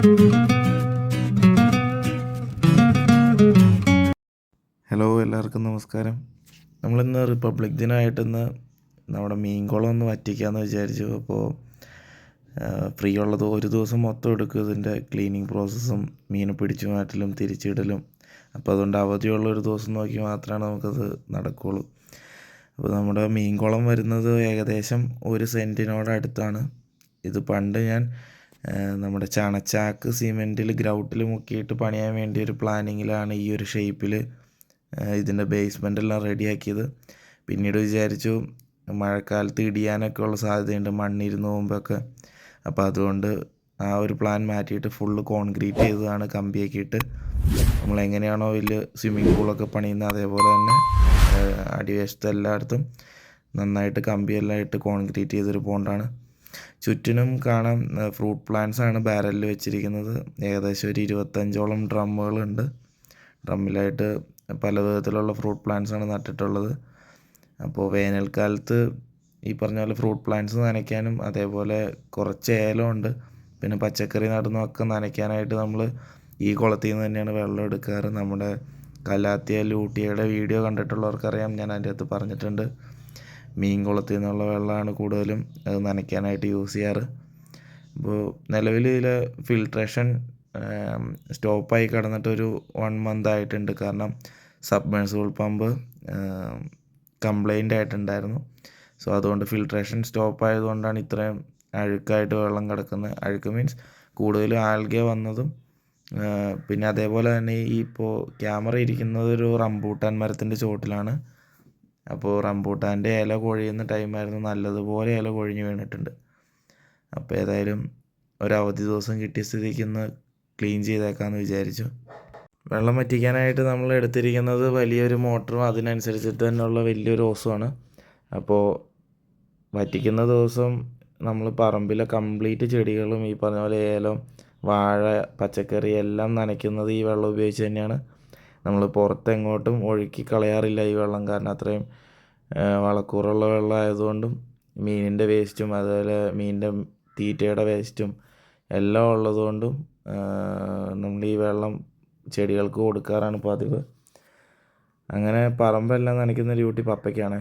Hello, എല്ലാവർക്കും നമസ്കാരം. നമ്മളിന്ന് റിപ്പബ്ലിക് ദിനമായിട്ടിന്ന് നമ്മുടെ മീൻകുളം ഒന്ന് വറ്റിക്കാമെന്ന് വിചാരിച്ചു. അപ്പോൾ ഫ്രീ ഉള്ളത് ഒരു ദിവസം മൊത്തം എടുക്കും ഇതിൻ്റെ ക്ലീനിങ് പ്രോസസ്സും മീനെ പിടിച്ചു മാറ്റലും തിരിച്ചിടലും. അപ്പോൾ അതുകൊണ്ട് അവധിയുള്ള ഒരു ദിവസം നോക്കി മാത്രമാണ് നമുക്കത് നടക്കുകയുള്ളൂ. അപ്പോൾ നമ്മുടെ മീൻകുളം വരുന്നത് ഏകദേശം 1 സെൻറ്റിനോടടുത്താണ്. ഇത് പണ്ട് ഞാൻ നമ്മുടെ ചണച്ചാക്ക് സിമെൻറ്റിൽ ഗ്രൗട്ടിൽ മുക്കിയിട്ട് പണിയാൻ വേണ്ടി ഒരു പ്ലാനിങ്ങിലാണ് ഈ ഒരു ഷേപ്പിൽ ഇതിൻ്റെ ബേസ്മെൻറ്റെല്ലാം റെഡിയാക്കിയത്. പിന്നീട് വിചാരിച്ചു മഴക്കാലത്ത് ഇടിയാനൊക്കെ ഉള്ള സാധ്യതയുണ്ട് മണ്ണിരുന്ന് പോകുമ്പോഴൊക്കെ. അപ്പോൾ അതുകൊണ്ട് ആ ഒരു പ്ലാൻ മാറ്റിയിട്ട് ഫുള്ള് കോൺക്രീറ്റ് ചെയ്തതാണ്, കമ്പിയൊക്കെ ഇട്ട്. നമ്മളെങ്ങനെയാണോ വലിയ സ്വിമ്മിങ് പൂളൊക്കെ പണിയുന്നത് അതേപോലെ തന്നെ അടിവശത്ത് എല്ലായിടത്തും നന്നായിട്ട് കമ്പിയെല്ലാം ഇട്ട് കോൺക്രീറ്റ് ചെയ്തൊരു പോണ്ടാണ്. ചുറ്റിനും കാണാം ഫ്രൂട്ട് പ്ലാന്റ്സാണ് ബാരലിൽ വെച്ചിരിക്കുന്നത്. ഏകദേശം ഒരു 25ഓളം ഡ്രമ്മുകളുണ്ട്. ഡ്രമ്മിലായിട്ട് പല വിധത്തിലുള്ള ഫ്രൂട്ട് പ്ലാന്റ്സാണ് നട്ടിട്ടുള്ളത്. അപ്പോൾ വേനൽക്കാലത്ത് ഈ പറഞ്ഞ പോലെ ഫ്രൂട്ട് പ്ലാന്റ്സ് നനയ്ക്കാനും അതേപോലെ കുറച്ച് ഏലമുണ്ട്, പിന്നെ പച്ചക്കറി നടുന്നതൊക്കെ നനയ്ക്കാനായിട്ട് നമ്മൾ ഈ കുളത്തിൽ നിന്ന് തന്നെയാണ് വെള്ളം എടുക്കാറ്. നമ്മുടെ കലാത്തിയ ലൂട്ടിയുടെ വീഡിയോ കണ്ടിട്ടുള്ളവർക്കറിയാം, ഞാൻ അതിൻ്റെ അകത്ത് പറഞ്ഞിട്ടുണ്ട്. മീൻ കുളത്തിൽ നിന്നുള്ള വെള്ളമാണ് കൂടുതലും അത് നനയ്ക്കാനായിട്ട് യൂസ് ചെയ്യാറ്. അപ്പോൾ നിലവിൽ ഇതിൽ ഫിൽട്രേഷൻ സ്റ്റോപ്പായി കിടന്നിട്ടൊരു 1 മന്ത് ആയിട്ടുണ്ട്. കാരണം സബ്മേഴ്സിബിൾ പമ്പ് കംപ്ലൈൻ്റ് ആയിട്ടുണ്ടായിരുന്നു. സോ അതുകൊണ്ട് ഫിൽട്രേഷൻ സ്റ്റോപ്പ് ആയതുകൊണ്ടാണ് ഇത്രയും അഴുക്കായിട്ട് വെള്ളം കിടക്കുന്നത്. അഴുക്ക് മീൻസ് കൂടുതലും ആൽഗെ വന്നതും. പിന്നെ അതേപോലെ തന്നെ ഈ ഇപ്പോൾ ക്യാമറ ഇരിക്കുന്നത് ഒരു റംബൂട്ടാൻ മരത്തിൻ്റെ ചുവട്ടിലാണ്. അപ്പോൾ റംബൂട്ടാൻ്റെ ഇല കൊഴിയുന്ന ടൈമായിരുന്നു, നല്ലതുപോലെ ഇല കൊഴിഞ്ഞ് വീണിട്ടുണ്ട്. അപ്പോൾ ഏതായാലും ഒരവധി ദിവസം കിട്ടിയ സ്ഥിതിക്ക് ഇന്ന് ക്ലീൻ ചെയ്തേക്കാമെന്ന് വിചാരിച്ചു. വെള്ളം വറ്റിക്കാനായിട്ട് നമ്മൾ എടുത്തിരിക്കുന്നത് വലിയൊരു മോട്ടറും അതിനനുസരിച്ചിട്ട് തന്നെയുള്ള വലിയൊരു ഓസുമാണ്. അപ്പോൾ വറ്റിക്കുന്ന ദിവസം നമ്മൾ പറമ്പിലെ കംപ്ലീറ്റ് ചെടികളും ഈ പറഞ്ഞ പോലെ ഏലം, വാഴ, പച്ചക്കറി എല്ലാം നനയ്ക്കുന്നത് ഈ വെള്ളം ഉപയോഗിച്ച് തന്നെയാണ്. നമ്മൾ പുറത്തെങ്ങോട്ടും ഒഴുക്കി കളയാറില്ല ഈ വെള്ളം. കാരണം അത്രയും വളക്കൂറുള്ള വെള്ളം ആയതുകൊണ്ടും മീനിൻ്റെ വേസ്റ്റും അതുപോലെ മീനിൻ്റെ തീറ്റയുടെ വേസ്റ്റും എല്ലാം ഉള്ളതുകൊണ്ടും നമ്മൾ ഈ വെള്ളം ചെടികൾക്ക് കൊടുക്കാറാണ് പതിവ്. അങ്ങനെ പറമ്പെല്ലാം നനയ്ക്കുന്ന ഡ്യൂട്ടി പപ്പയ്ക്കാണ്.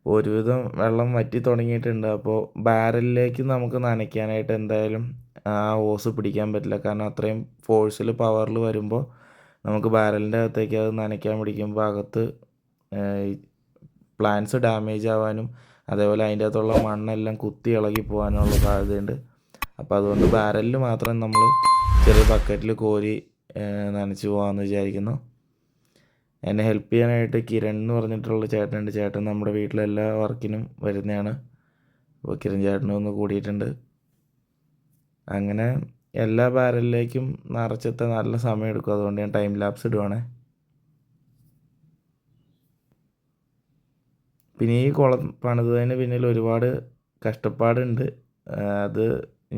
ഒരുവിധം വെള്ളം വറ്റി തുടങ്ങിയിട്ടുണ്ട്. അപ്പോൾ ബാരലിലേക്ക് നമുക്ക് നനയ്ക്കാനായിട്ട് എന്തായാലും ആ ഓസ് പിടിക്കാൻ പറ്റില്ല. കാരണം അത്രയും ഫോഴ്സിൽ പവറിൽ വരുമ്പോൾ നമുക്ക് ബാരലിൻ്റെ അകത്തേക്ക് അത് നനയ്ക്കാൻ പിടിക്കുമ്പോൾ അകത്ത് പ്ലാന്റ്സ് ഡാമേജ് ആവാനും അതേപോലെ അതിൻ്റെ അകത്തുള്ള മണ്ണെല്ലാം കുത്തി ഇളകി പോകാനുള്ള സാധ്യതയുണ്ട്. അപ്പോൾ അതുകൊണ്ട് ബാരലിൽ മാത്രം നമ്മൾ ചെറിയ ബക്കറ്റിൽ കോരി നനച്ച് പോകാമെന്ന് വിചാരിക്കുന്നു. എന്നെ ഹെൽപ്പ് ചെയ്യാനായിട്ട് കിരൺ എന്ന് പറഞ്ഞിട്ടുള്ള ചേട്ടനുണ്ട്. ചേട്ടൻ നമ്മുടെ വീട്ടിലെല്ലാ വർക്കിനും വരുന്നതാണ്. അപ്പോൾ കിരൺ ചേട്ടനും ഒന്ന് കൂടിയിട്ടുണ്ട്. അങ്ങനെ എല്ലാ ബാരലിലേക്കും നിറച്ചെത്താൻ നല്ല സമയം എടുക്കും. അതുകൊണ്ട് ഞാൻ ടൈം ലാപ്സ് ഇടുവാണേ. പിന്നെ ഈ കുളം പണിതതിന് പിന്നിൽ ഒരുപാട് കഷ്ടപ്പാടുണ്ട്. അത്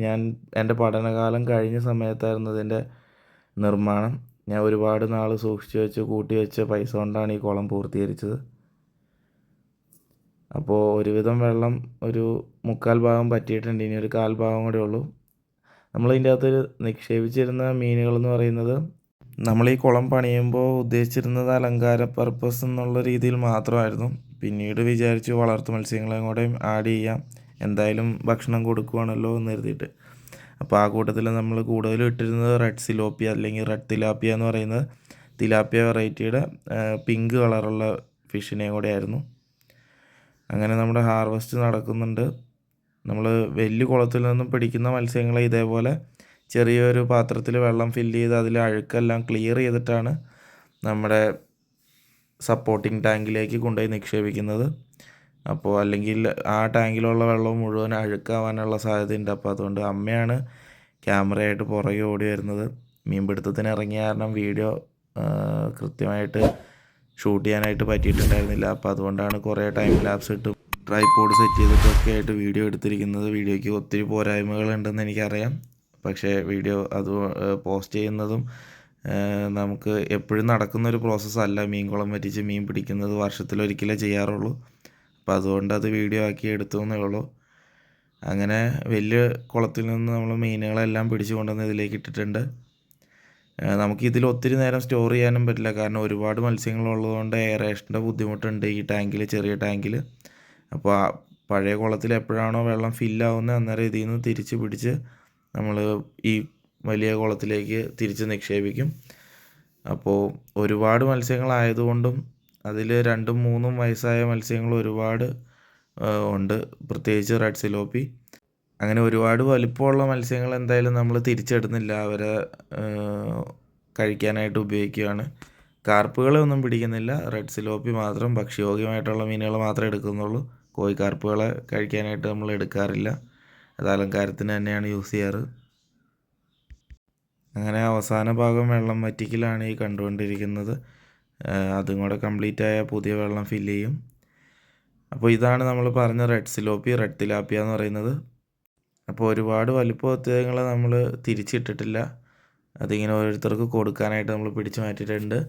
ഞാൻ എൻ്റെ പഠനകാലം കഴിഞ്ഞ സമയത്തായിരുന്നു ഇതിൻ്റെ നിർമ്മാണം. ഞാൻ ഒരുപാട് നാൾ സൂക്ഷിച്ച് വെച്ച് കൂട്ടി വെച്ച പൈസ കൊണ്ടാണ് ഈ കുളം പൂർത്തീകരിച്ചത്. അപ്പോൾ ഒരുവിധം വെള്ളം ഒരു 3/4 ഭാഗം പറ്റിയിട്ടുണ്ട്. ഇനി ഒരു 1/4 ഭാഗം കൂടെ ഉള്ളൂ. നമ്മളിതിൻ്റെ അകത്ത് നിക്ഷേപിച്ചിരുന്ന മീനുകളെന്ന് പറയുന്നത്, നമ്മൾ ഈ കുളം പണിയുമ്പോൾ ഉദ്ദേശിച്ചിരുന്നത് അലങ്കാര പർപ്പസ് എന്നുള്ള രീതിയിൽ മാത്രമായിരുന്നു. പിന്നീട് വിചാരിച്ചു വളർത്തു മത്സ്യങ്ങളെയും കൂടെ ആഡ് ചെയ്യാം, എന്തായാലും ഭക്ഷണം കൊടുക്കുകയാണല്ലോ എന്ന് കരുതിയിട്ട്. അപ്പോൾ ആ കൂട്ടത്തിൽ നമ്മൾ കൂടുതലും ഇട്ടിരുന്നത് റെഡ് സിലോപ്പിയ അല്ലെങ്കിൽ റെഡ് തിലാപ്പിയ എന്ന് പറയുന്നത് തിലാപ്പിയ വെറൈറ്റിയുടെ പിങ്ക് കളറുള്ള ഫിഷിനെയും കൂടെ ആയിരുന്നു. അങ്ങനെ നമ്മുടെ ഹാർവെസ്റ്റ് നടക്കുന്നുണ്ട്. നമ്മൾ വലിയ കുളത്തിൽ നിന്നും പിടിക്കുന്ന മത്സ്യങ്ങളെ ഇതേപോലെ ചെറിയൊരു പാത്രത്തിൽ വെള്ളം ഫില്ല് ചെയ്ത് അതിൽ അഴുക്കെല്ലാം ക്ലിയർ ചെയ്തിട്ടാണ് നമ്മുടെ സപ്പോർട്ടിങ് ടാങ്കിലേക്ക് കൊണ്ടുപോയി നിക്ഷേപിക്കുന്നത്. അപ്പോൾ അല്ലെങ്കിൽ ആ ടാങ്കിലുള്ള വെള്ളം മുഴുവൻ അഴുക്കാവാനുള്ള സാധ്യതയുണ്ട്. അപ്പോൾ അതുകൊണ്ട് അമ്മയാണ് ക്യാമറയായിട്ട് പുറകെ ഓടി വരുന്നത്. മീൻപിടുത്തത്തിന് ഇറങ്ങിയ കാരണം വീഡിയോ കൃത്യമായിട്ട് ഷൂട്ട് ചെയ്യാനായിട്ട് പറ്റിയിട്ടുണ്ടായിരുന്നില്ല. അപ്പോൾ അതുകൊണ്ടാണ് കുറേ ടൈം ലാപ്സ് ഇട്ട് ട്രൈപോഡ് സെറ്റ് ചെയ്തിട്ടൊക്കെ ആയിട്ട് വീഡിയോ എടുത്തിരിക്കുന്നത്. വീഡിയോയ്ക്ക് ഒത്തിരി പോരായ്മകളുണ്ടെന്ന് എനിക്കറിയാം. പക്ഷേ വീഡിയോ അത് പോസ്റ്റ് ചെയ്യുന്നതും നമുക്ക് എപ്പോഴും നടക്കുന്നൊരു പ്രോസസ്സല്ല. മീൻകുളം വറ്റിച്ച് മീൻ പിടിക്കുന്നത് വർഷത്തിലൊരിക്കലേ ചെയ്യാറുള്ളൂ. അപ്പോൾ അതുകൊണ്ട് അത് വീഡിയോ ആക്കി എടുത്തു എന്നേ ഉള്ളൂ. അങ്ങനെ വലിയ കുളത്തിൽ നിന്ന് നമ്മൾ മീനുകളെല്ലാം പിടിച്ചു കൊണ്ടുവന്ന് ഇതിലേക്ക് ഇട്ടിട്ടുണ്ട്. നമുക്കിതിൽ ഒത്തിരി നേരം സ്റ്റോർ ചെയ്യാനും പറ്റില്ല, കാരണം ഒരുപാട് മത്സ്യങ്ങളുള്ളതുകൊണ്ട് എയറേഷൻ്റെ ബുദ്ധിമുട്ടുണ്ട് ഈ ടാങ്കിൽ, ചെറിയ ടാങ്കിൽ. അപ്പോൾ ആ പഴയ കുളത്തിൽ എപ്പോഴാണോ വെള്ളം ഫില്ലാവുന്നത് അന്നേരം ഇതിൽ നിന്ന് തിരിച്ച് പിടിച്ച് നമ്മൾ ഈ വലിയ കുളത്തിലേക്ക് തിരിച്ച് നിക്ഷേപിക്കും. അപ്പോൾ ഒരുപാട് മത്സ്യങ്ങളായതുകൊണ്ടും അതിൽ 2ഉം 3ഉം വയസ്സായ മത്സ്യങ്ങൾ ഒരുപാട് ഉണ്ട്, പ്രത്യേകിച്ച് റെഡ് സിലോപ്പി. അങ്ങനെ ഒരുപാട് വലിപ്പമുള്ള മത്സ്യങ്ങൾ എന്തായാലും നമ്മൾ തിരിച്ചിടുന്നില്ല, അവരെ കഴിക്കാനായിട്ട് ഉപയോഗിക്കുകയാണ്. കാർപ്പുകളെ ഒന്നും പിടിക്കുന്നില്ല, റെഡ് സിലോപ്പി മാത്രം, ഭക്ഷ്യയോഗ്യമായിട്ടുള്ള മീനുകൾ മാത്രമേ എടുക്കുന്നുള്ളൂ. കോഴിക്കാർപ്പുകളെ കഴിക്കാനായിട്ട് നമ്മൾ എടുക്കാറില്ല, അത് അലങ്കാരത്തിന് തന്നെയാണ് യൂസ് ചെയ്യാറ്. അങ്ങനെ അവസാന ഭാഗം വെള്ളം വറ്റിക്കലാണ് ഈ കണ്ടുകൊണ്ടിരിക്കുന്നത്. അതും കൂടെ കംപ്ലീറ്റ് ആയാൽ പുതിയ വെള്ളം ഫില്ല് ചെയ്യും. അപ്പോൾ ഇതാണ് നമ്മൾ പറഞ്ഞ റെഡ് സിലോപ്പി, റെഡ് തിലാപ്പിയ എന്ന് പറയുന്നത്. അപ്പോൾ ഒരുപാട് വലിപ്പങ്ങൾ നമ്മൾ തിരിച്ചിട്ടിട്ടില്ല, അതിങ്ങനെ ഓരോരുത്തർക്ക് കൊടുക്കാനായിട്ട് നമ്മൾ പിടിച്ചു മാറ്റിയിട്ടുണ്ട്.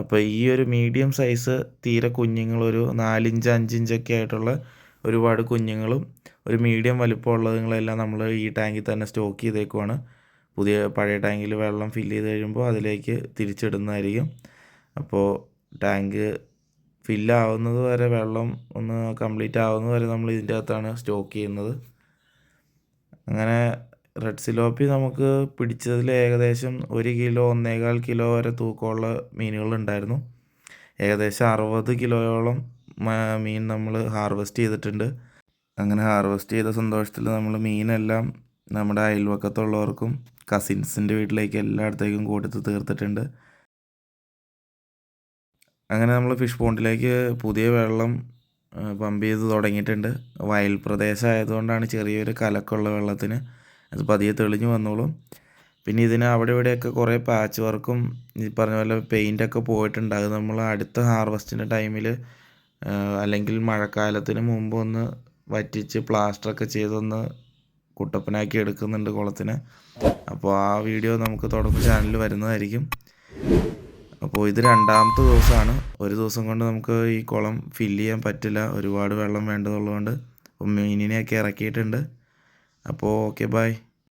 അപ്പോൾ ഈ ഒരു മീഡിയം സൈസ് തീരെ കുഞ്ഞുങ്ങൾ, ഒരു 4 ഇഞ്ച് 5 ഇഞ്ചൊക്കെ ആയിട്ടുള്ള ഒരുപാട് കുഞ്ഞുങ്ങളും ഒരു മീഡിയം വലിപ്പമുള്ളതുങ്ങളെല്ലാം നമ്മൾ ഈ ടാങ്കിൽ തന്നെ സ്റ്റോക്ക് ചെയ്തേക്കുവാണ്. പഴയ ടാങ്കിൽ വെള്ളം ഫില്ല് ചെയ്ത് കഴിയുമ്പോൾ അതിലേക്ക് തിരിച്ചിടുന്നതായിരിക്കും. അപ്പോൾ ടാങ്ക് ഫില്ലാവുന്നത് വരെ, വെള്ളം ഒന്ന് കംപ്ലീറ്റ് ആവുന്നത് വരെ നമ്മൾ ഇതിൻ്റെ അകത്താണ് സ്റ്റോക്ക് ചെയ്യുന്നത്. അങ്ങനെ റെഡ് സിലോപ്പി നമുക്ക് പിടിച്ചതിൽ ഏകദേശം 1 കിലോ 1.25 കിലോ വരെ തൂക്കമുള്ള മീനുകളുണ്ടായിരുന്നു. ഏകദേശം 60 കിലോയോളം മീൻ നമ്മൾ ഹാർവെസ്റ്റ് ചെയ്തിട്ടുണ്ട്. അങ്ങനെ ഹാർവെസ്റ്റ് ചെയ്ത സന്തോഷത്തിൽ നമ്മൾ മീനെല്ലാം നമ്മുടെ അയൽവക്കത്തുള്ളവർക്കും കസിൻസിൻ്റെ വീട്ടിലേക്ക് എല്ലായിടത്തേക്കും കൊടുത്ത് തീർത്തിട്ടുണ്ട്. അങ്ങനെ നമ്മൾ ഫിഷ് പോണ്ടിലേക്ക് പുതിയ വെള്ളം പമ്പ് ചെയ്ത് തുടങ്ങിയിട്ടുണ്ട്. വയൽ പ്രദേശമായതുകൊണ്ടാണ് ചെറിയൊരു കലക്കമുള്ള വെള്ളത്തിന്, അത് പതിയെ തെളിഞ്ഞു വന്നോളും. പിന്നെ ഇതിന് അവിടെ ഇവിടെയൊക്കെ കുറേ പാച്ച് വർക്കും ഈ പറഞ്ഞ പോലെ പെയിൻ്റൊക്കെ പോയിട്ടുണ്ട്. അത് നമ്മൾ അടുത്ത ഹാർവസ്റ്റിൻ്റെ ടൈമിൽ അല്ലെങ്കിൽ മഴക്കാലത്തിന് മുമ്പ് ഒന്ന് വറ്റിച്ച് പ്ലാസ്റ്ററൊക്കെ ചെയ്തൊന്ന് കുട്ടപ്പനാക്കി എടുക്കുന്നുണ്ട് കുളത്തിന്. അപ്പോൾ ആ വീഡിയോ നമുക്ക് തുടർന്ന് ചാനലിൽ വരുന്നതായിരിക്കും. അപ്പോൾ ഇത് 2ാമത്തെ ദിവസമാണ്. ഒരു ദിവസം കൊണ്ട് നമുക്ക് ഈ കുളം ഫില്ല് ചെയ്യാൻ പറ്റില്ല, ഒരുപാട് വെള്ളം വേണ്ടതുള്ളതുകൊണ്ട്. അപ്പോൾ മീനിനെയൊക്കെ ഇറക്കിയിട്ടുണ്ട്. അപ്പോൾ ഓക്കെ, ബൈ.